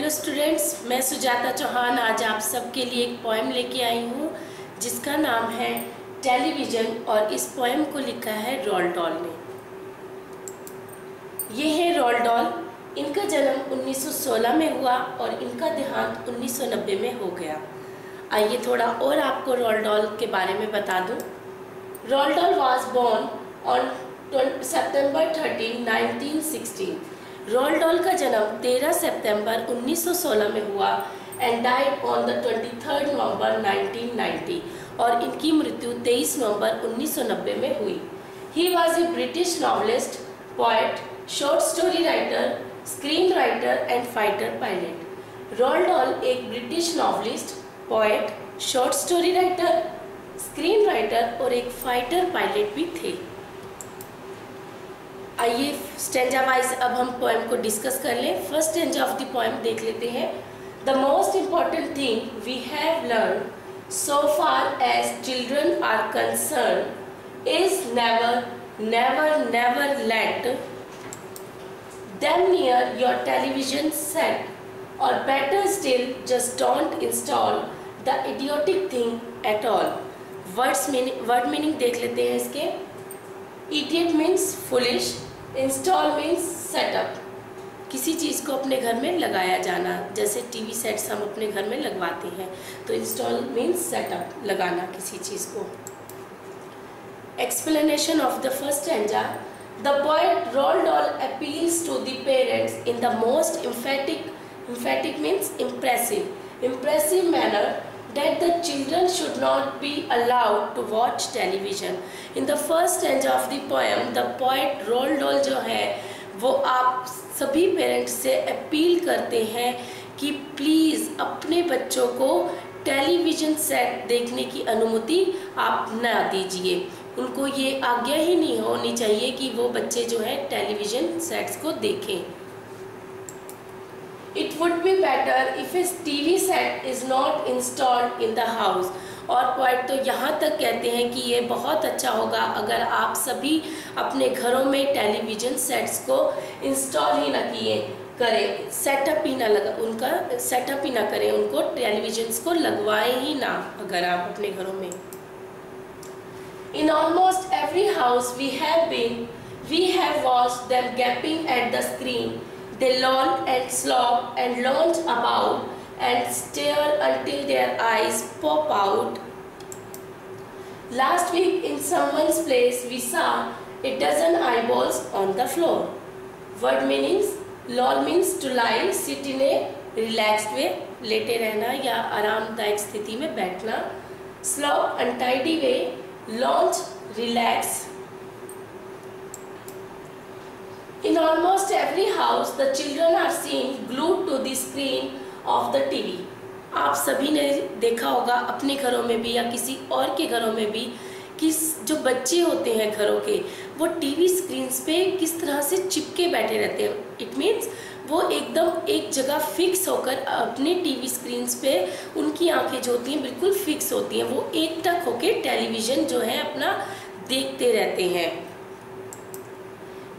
Hello students, मैं सुजाता चौहान आज आप सबके लिए एक पोएम लेके आई हूँ जिसका नाम है टेलीविज़न और इस पोएम को लिखा है रोल्ड डॉल ने। ये है रोल्ड डॉल। इनका जन्म 1916 में हुआ और इनका देहांत 1990 में हो गया। आइए थोड़ा और आपको रोल्ड डॉल के बारे में बता दूँ। Roald Dahl was born on September 13, 1916। Roald Dahl का जन्म 13 सितंबर 1916 में हुआ एंड डाइड ऑन द 23 नवंबर 1990 और इनकी मृत्यु 23 नवंबर 1990 में हुई। He was a British novelist, poet, short story writer, screen writer and fighter pilot. Roald Dahl एक British novelist, poet, short story writer, screen writer और एक फाइटर पायलट भी थे। आइए स्टेंजा वाइज अब हम पोएम को डिस्कस कर लें। First stanza of the poem देख लेते हैं। The most important thing we have learn so far as children are concern is never never never let them near your television set or better still just don't install the idiotic thing at all. Word meaning देख लेते हैं इसके। Idiot means foolish, install means setup, किसी चीज़ को अपने घर में लगाया जाना, जैसे टीवी सेट्स हम अपने घर में लगवाते हैं तो इंस्टॉल मीन्स सेटअप, लगाना किसी चीज़ को। Explanation of the first stanza. The poet Roald Dahl appeals to the parents in the most emphatic means impressive manner that the children should not be allowed to watch television. In the first stanza of the poem, the poet Roald Dahl जो है वो आप सभी parents से appeal करते हैं कि please अपने बच्चों को टेलीविज़न सेट देखने की अनुमति आप न दीजिए। उनको ये आज्ञा ही नहीं होनी चाहिए कि वो बच्चे जो है टेलीविज़न सेट्स को देखें। It would be better if a TV set is not installed in the house। और पोएट तो यहाँ तक कहते हैं कि ये बहुत अच्छा होगा अगर आप सभी अपने घरों में टेलीविज़न सेट्स को इंस्टॉल ही ना करें, सेटअप ही ना करें, उनको टेलीविजन्स को लगवाएं ही ना अगर आप अपने घरों में। In almost every house we have watched them gaping at the screen. They loll and slop and lounge about and stare until their eyes pop out. Last week in someone's place we saw a dozen eyeballs on the floor. Word meanings: loll means to lie, sit in a relaxed way, लेटे रहना या आरामदायक स्थिति में बैठना. Slop untidy way, lounge relax. In almost every house, the children are seen glued to the screen of the TV. आप सभी ने देखा होगा अपने घरों में भी या किसी और के घरों में भी कि जो बच्चे होते हैं घरों के वो टीवी स्क्रीन्स पे किस तरह से चिपके बैठे रहते हैं। इट मीन्स वो एकदम एक जगह फिक्स होकर अपने टीवी स्क्रीन्स पे उनकी आंखें जो होती हैं बिल्कुल फिक्स होती हैं, वो एकटक होकर टेलीविज़न जो है अपना देखते रहते हैं।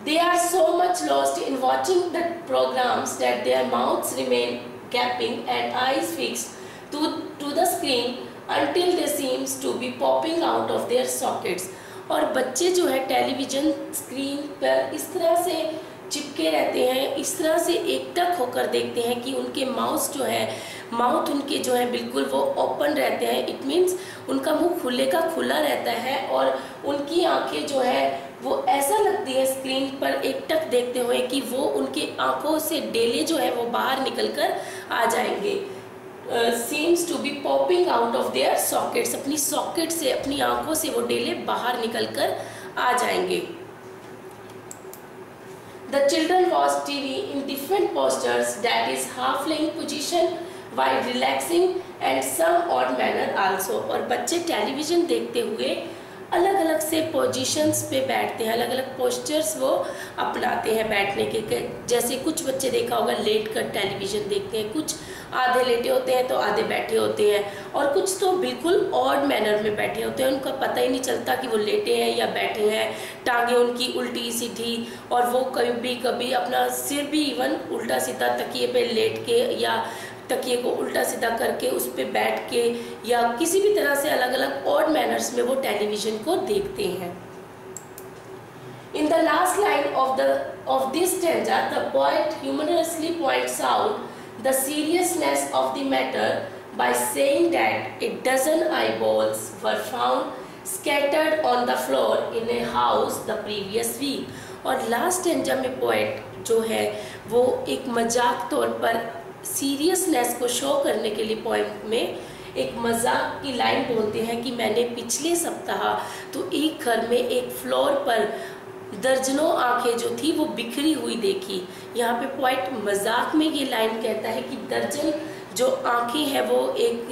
They are so much lost in watching the programs that their mouths remain gaping and eyes fixed to the screen until they seems to be popping out of their sockets। और बच्चे जो है टेलीविज़न स्क्रीन पर इस तरह से चिपके रहते हैं, इस तरह से एकटक होकर देखते हैं कि उनके माउथ उनके जो है बिल्कुल वो ओपन रहते हैं। इट मीन्स उनका मुंह खुले का खुला रहता है और उनकी आंखें जो है वो ऐसा लगती है स्क्रीन पर एकटक देखते हुए कि वो उनके आंखों से डेले जो है वो बाहर निकलकर आ जाएंगे। Seems to be popping out of their sockets, अपनी सॉकेट से अपनी आंखों से वो डेले बाहर निकलकर आ जाएंगे। The children watch TV in different postures, that is half laying position while relaxing and some odd manner also। और बच्चे टेलीविज़न देखते हुए अलग अलग से पोजीशंस पे बैठते हैं, अलग अलग पोस्चर्स वो अपनाते हैं बैठने के। जैसे कुछ बच्चे देखा होगा लेट कर टेलीविज़न देखते हैं, कुछ आधे लेटे होते हैं तो आधे बैठे होते हैं, और कुछ तो बिल्कुल ऑड मैनर में बैठे होते हैं, उनका पता ही नहीं चलता कि वो लेटे हैं या बैठे हैं। टांगें उनकी उल्टी सीधी, और वो कभी कभी अपना सिर भी इवन उल्टा सीधा तकिए पे लेट के या तकिए को उल्टा सीधा करके उस पर बैठ के या किसी भी तरह से अलग अलग ऑड मैनर्स में वो टेलीविज़न को देखते हैं। In the last line of this stanza, the poet humorously points out the seriousness of the matter by saying that a dozen eyeballs were found scattered on the floor in a house the previous week। और last stanza में poet जो है वो एक मजाक तौर पर seriousness को शो करने के लिए पोएम में एक मजाक की लाइन बोलते हैं कि मैंने पिछले सप्ताह तो एक घर में एक फ्लोर पर दर्जनों आंखें जो थी वो बिखरी हुई देखी। यहाँ पे पोएट मजाक में ये लाइन कहता है कि दर्जन जो आंखें हैं वो एक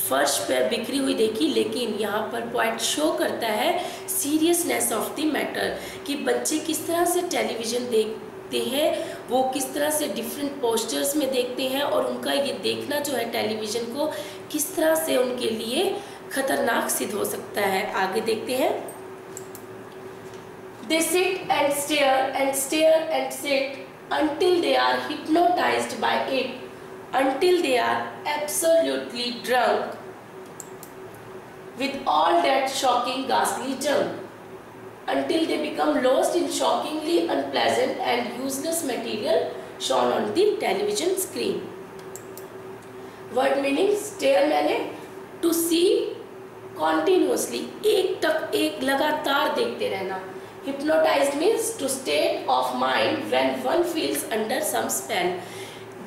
फर्श पर बिखरी हुई देखी, लेकिन यहाँ पर पोएट शो करता है सीरियसनेस ऑफ द मैटर कि बच्चे किस तरह से टेलीविज़न देखते हैं, वो किस तरह से डिफरेंट पोस्टर्स में देखते हैं, और उनका ये देखना जो है टेलीविज़न को किस तरह से उनके लिए खतरनाक सिद्ध हो सकता है। आगे देखते हैं। They sit and stare and sit until they are hypnotized by it, until they are absolutely drunk with all that shocking ghastly junk, until they become lost in shockingly unpleasant and useless material shown on the television screen। Word meaning stare मैंने to see continuously, एक तक एक लगातार देखते रहना। Hypnotized means to state of mind when one feels under some spell।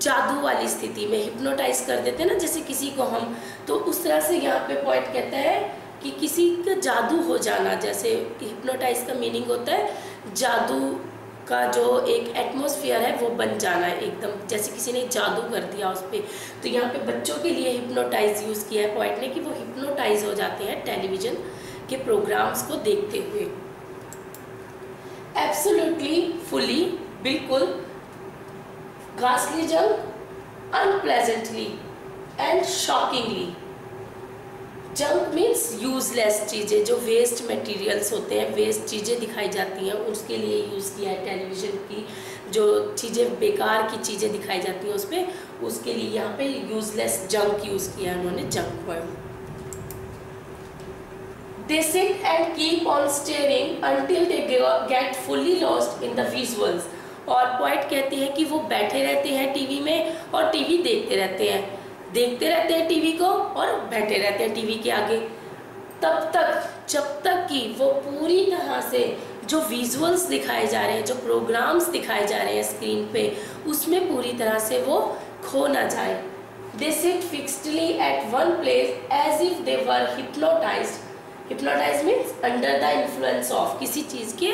जादू वाली स्थिति में हिप्नोटाइज कर देते हैं ना जैसे किसी को हम, तो उस तरह से यहाँ पे पोएट कहता है कि किसी का जादू हो जाना। जैसे हिप्नोटाइज का मीनिंग होता है जादू का जो एक एटमॉस्फेयर है वो बन जाना है एकदम, जैसे किसी ने जादू कर दिया उस पर। तो यहाँ पे बच्चों के लिए हिप्नोटाइज यूज़ किया है पोएट ने कि वो हिप्नोटाइज हो जाते हैं टेलीविज़न के प्रोग्राम्स को देखते हुए। एब्सोल्युटली फुली बिल्कुल, घासली junk unpleasantly and shockingly. Junk means useless चीज़ें, जो वेस्ट मटेरियल्स होते हैं, वेस्ट चीज़ें दिखाई जाती हैं उसके लिए यूज़ किया है टेलीविज़न की। जो चीज़ें बेकार की चीज़ें दिखाई जाती हैं उस पर, उसके लिए यहाँ पे यूजलेस जंक यूज़ किया है उन्होंने, junk word. They sit and keep on staring until they get fully lost in the visuals। और पोएट कहते हैं कि वो बैठे रहते हैं टीवी में और टीवी देखते रहते हैं टीवी को और बैठे रहते हैं टीवी के आगे, तब तक जब तक कि वो पूरी तरह से जो विजुअल्स दिखाए जा रहे हैं, जो प्रोग्राम्स दिखाए जा रहे हैं स्क्रीन पे, उसमें पूरी तरह से वो खो ना जाए। They sit fixedly at one place as if they were hypnotized। Hypnotize means under the influence of, किसी चीज़ के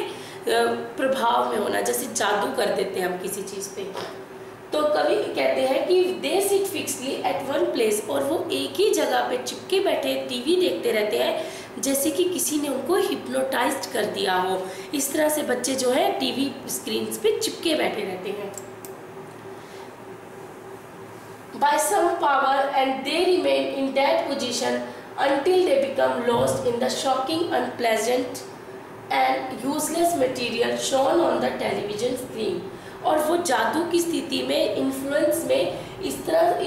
प्रभाव में होना, जैसे जादू कर देते हैं हम किसी चीज़ पे। तो कवि कहते हैं कि they sit fixedly at one place, और वो एक ही जगह पे चिपके बैठे टीवी देखते रहते हैं जैसे कि किसी ने उनको हिप्नोटाइज्ड कर दिया हो। इस तरह से बच्चे जो है टीवी स्क्रीन पे चिपके बैठे रहते हैं। By some power and they remain in that position until they become lost in the shocking, unpleasant and useless material shown on the television screen। और वो जादू की स्थिति में, इन्फ्लुएंस में इस तरह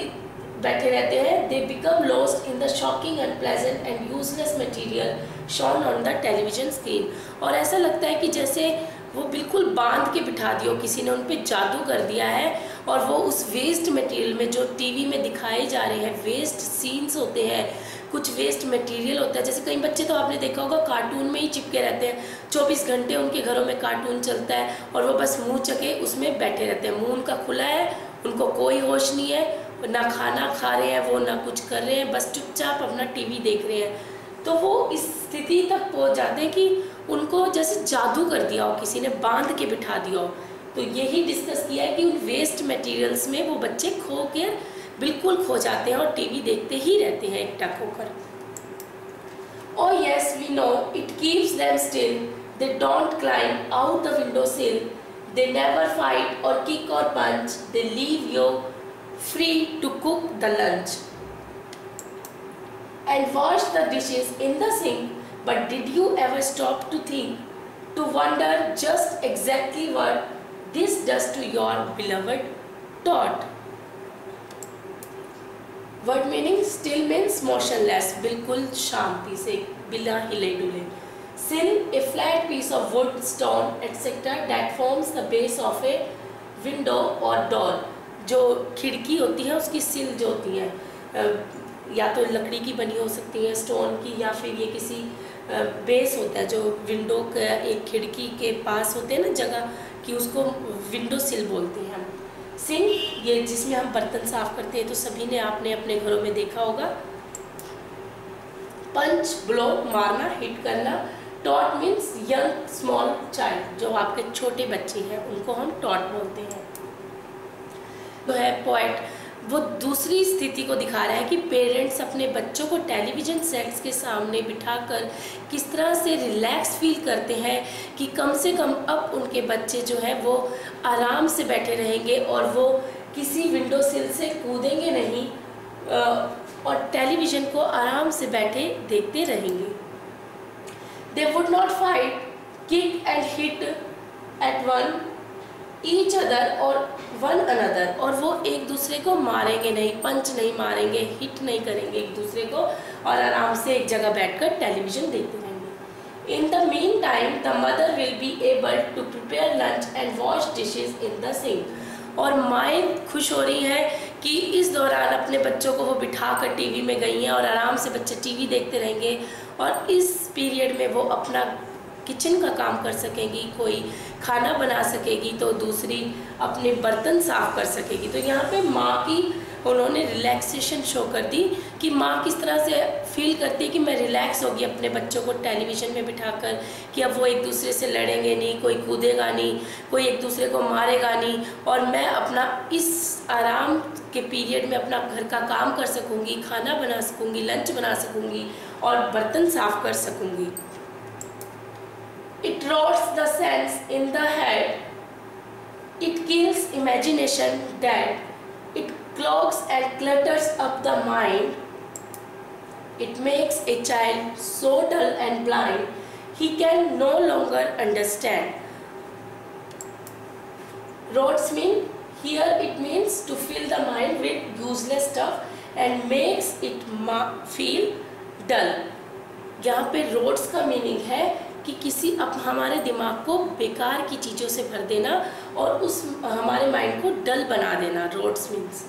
बैठे रहते हैं। They become lost in the shocking, unpleasant and useless material shown on the television screen। और ऐसा लगता है कि जैसे वो बिल्कुल बांध के बिठा दिया, किसी ने उन पर जादू कर दिया है, और वो उस वेस्ट मटेरियल में जो टीवी में दिखाए जा रहे हैं, वेस्ट सीन्स होते हैं, कुछ वेस्ट मटेरियल होता है। जैसे कई बच्चे तो आपने देखा होगा कार्टून में ही चिपके रहते हैं, 24 घंटे उनके घरों में कार्टून चलता है और वो बस मुंह चके उसमें बैठे रहते हैं, मुंह उनका खुला है, उनको कोई होश नहीं है, ना खाना खा रहे हैं वो, ना कुछ कर रहे हैं, बस चुपचाप अपना टीवी देख रहे हैं। तो वो इस स्थिति तक पहुंच जाते हैं कि उनको जैसे जादू कर दिया हो, किसी ने बांध के बिठा दिया हो। तो यही डिस्कस किया है कि उन वेस्ट मटेरियल्स में वो बच्चे खो के बिल्कुल खो जाते हैं और टीवी देखते ही रहते हैं एकटक होकर। Oh yes, we know, it keeps them still. They don't climb out the windowsill. They never fight or kick or punch. They leave you free to cook the lunch and wash the dishes in the sink. But did you ever stop to think, to wonder just exactly what this does to your beloved tot? Word meaning still means motionless, बिल्कुल शांति से, बिना हिले डुले. Sill, a flat piece of wood, stone etcetera that forms the base of a window or door. जो खिड़की होती है उसकी सिल जो होती है या तो लकड़ी की बनी हो सकती है, स्टोन की, या फिर ये किसी बेस होता है जो विंडो का एक खिड़की के पास होते हैं ना जगह कि उसको विंडो सिल बोलते हैं हम. सिंक, ये जिसमें हम बर्तन साफ करते हैं, तो सभी ने आपने अपने घरों में देखा होगा. पंच, ब्लो, मारना, हिट करना. Taught means young small child, जो आपके छोटे बच्चे हैं उनको हम टॉट बोलते हैं. तो है पोएट, वो दूसरी स्थिति को दिखा रहा है कि पेरेंट्स अपने बच्चों को टेलीविज़न सेट्स के सामने बिठाकर किस तरह से रिलैक्स फील करते हैं कि कम से कम अब उनके बच्चे जो है वो आराम से बैठे रहेंगे और वो किसी विंडो सिल से कूदेंगे नहीं और टेलीविज़न को आराम से बैठे देखते रहेंगे. They would not fight, kick and hit eight one each other और वन अनदर, और वो एक दूसरे को मारेंगे नहीं, पंच नहीं मारेंगे, हिट नहीं करेंगे एक दूसरे को, और आराम से एक जगह बैठकर टेलीविज़न देखते रहेंगे. In the mean time the mother will be able to prepare lunch and wash dishes in the sink. और माएँ खुश हो रही हैं कि इस दौरान अपने बच्चों को वो बिठा कर टीवी में गई हैं और आराम से बच्चे टीवी देखते रहेंगे और इस पीरियड में वो अपना किचन का काम कर सकेंगी, कोई खाना बना सकेगी तो दूसरी अपने बर्तन साफ कर सकेगी. तो यहाँ पे माँ की उन्होंने रिलैक्सेशन शो कर दी कि माँ किस तरह से फील करती है कि मैं रिलैक्स होगी अपने बच्चों को टेलीविज़न में बिठाकर, कि अब वो एक दूसरे से लड़ेंगे नहीं, कोई कूदेगा नहीं, कोई एक दूसरे को मारेगा नहीं, और मैं अपना इस आराम के पीरियड में अपना घर का काम कर सकूँगी, खाना बना सकूँगी, लंच बना सकूँगी और बर्तन साफ कर सकूँगी. It rots the sense in the head. It kills imagination dead. It clogs and clutters up the mind. It makes a child so dull and blind, he can no longer understand. Rots mean, here it means to fill the mind with useless stuff and makes it feel dull. यहाँ पे rots का meaning है कि किसी हमारे दिमाग को बेकार की चीज़ों से भर देना और उस हमारे माइंड को डल बना देना. Roads means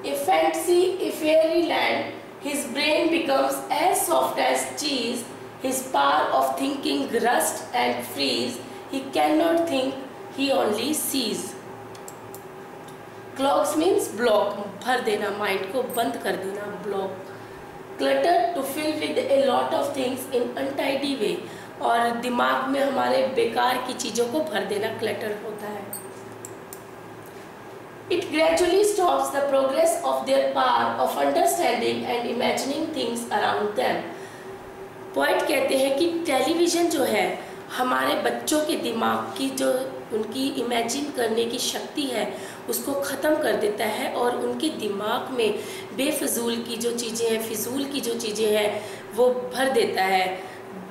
a fancy, a fairy land, his brain becomes as soft as cheese, his power of thinking rust and freeze, he can not think, he only sees. Clogs means block, भर देना, mind को बंद कर देना, block. Clutter, to fill with a lot of things in untidy way, और दिमाग में हमारे बेकार की चीज़ों को भर देना clutter होता है. It gradually stops the progress of their power of understanding and imagining things around them. Point कहते हैं कि टेलीविज़न जो है हमारे बच्चों के दिमाग की जो उनकी इमेजिन करने की शक्ति है उसको ख़त्म कर देता है और उनके दिमाग में बेफजूल की जो चीज़ें हैं, फिजूल की जो चीज़ें हैं वो भर देता है.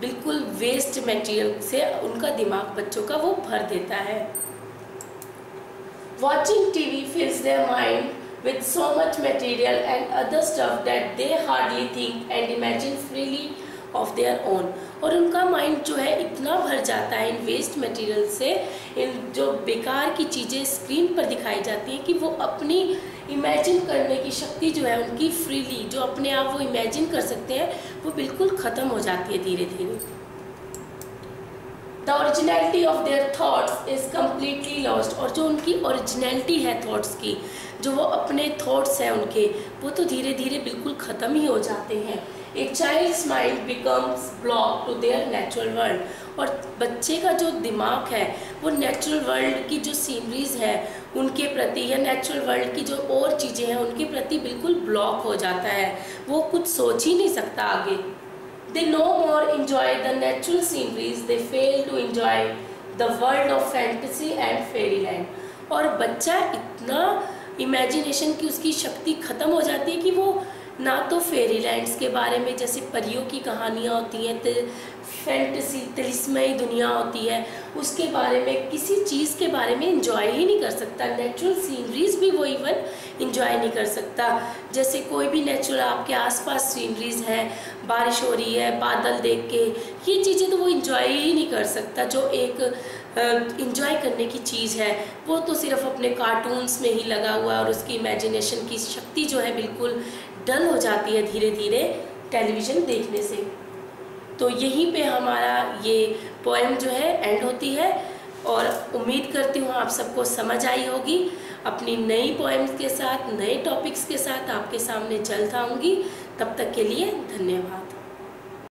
बिल्कुल वेस्ट मटेरियल से उनका दिमाग बच्चों का वो भर देता है. Watching TV fills their mind with so much material and other stuff that they hardly think and imagine freely of their own. और उनका माइंड जो है इतना भर जाता है इन वेस्ट मटेरियल से, इन जो बेकार की चीज़ें स्क्रीन पर दिखाई जाती हैं, कि वो अपनी इमेजिन करने की शक्ति जो है उनकी फ्रीली जो अपने आप वो इमेजिन कर सकते हैं वो बिल्कुल ख़त्म हो जाती है धीरे धीरे. The originality of their thoughts is completely lost. और जो उनकी ओरिजिनलिटी है थॉट्स की, जो वो अपने थॉट्स हैं उनके, वो तो धीरे धीरे बिल्कुल ख़त्म ही हो जाते हैं. A child's mind becomes block to their natural world. और बच्चे का जो दिमाग है वो नेचुरल वर्ल्ड की जो सीनरीज है उनके प्रति या नेचुरल वर्ल्ड की जो और चीज़ें हैं उनके प्रति बिल्कुल ब्लॉक हो जाता है, वो कुछ सोच ही नहीं सकता आगे। They no more enjoy the natural sceneries, they fail to enjoy the world of fantasy and fairyland। और बच्चा इतना इमेजिनेशन की उसकी शक्ति ख़त्म हो जाती है कि वो ना तो फेरीलैंड्स के बारे में, जैसे परियों की कहानियाँ होती हैं, फैंटेसी तिलिस्मयी दुनिया होती है, उसके बारे में किसी चीज़ के बारे में इंजॉय ही नहीं कर सकता। नेचुरल सीनरीज भी वो इवन इंजॉय नहीं कर सकता। जैसे कोई भी नेचुरल आपके आसपास सीनरीज हैं, बारिश हो रही है, बादल देख के, ये चीज़ें तो वो इंजॉय ही नहीं कर सकता। जो एक इंजॉय करने की चीज़ है वो तो सिर्फ अपने कार्टून्स में ही लगा हुआ है, और उसकी इमेजिनेशन की शक्ति जो है बिल्कुल डल हो जाती है धीरे धीरे टेलीविज़न देखने से। तो यहीं पे हमारा ये पोएम जो है एंड होती है, और उम्मीद करती हूँ आप सबको समझ आई होगी। अपनी नई पोएम्स के साथ, नए टॉपिक्स के साथ आपके सामने जल्द आऊँगी। तब तक के लिए धन्यवाद।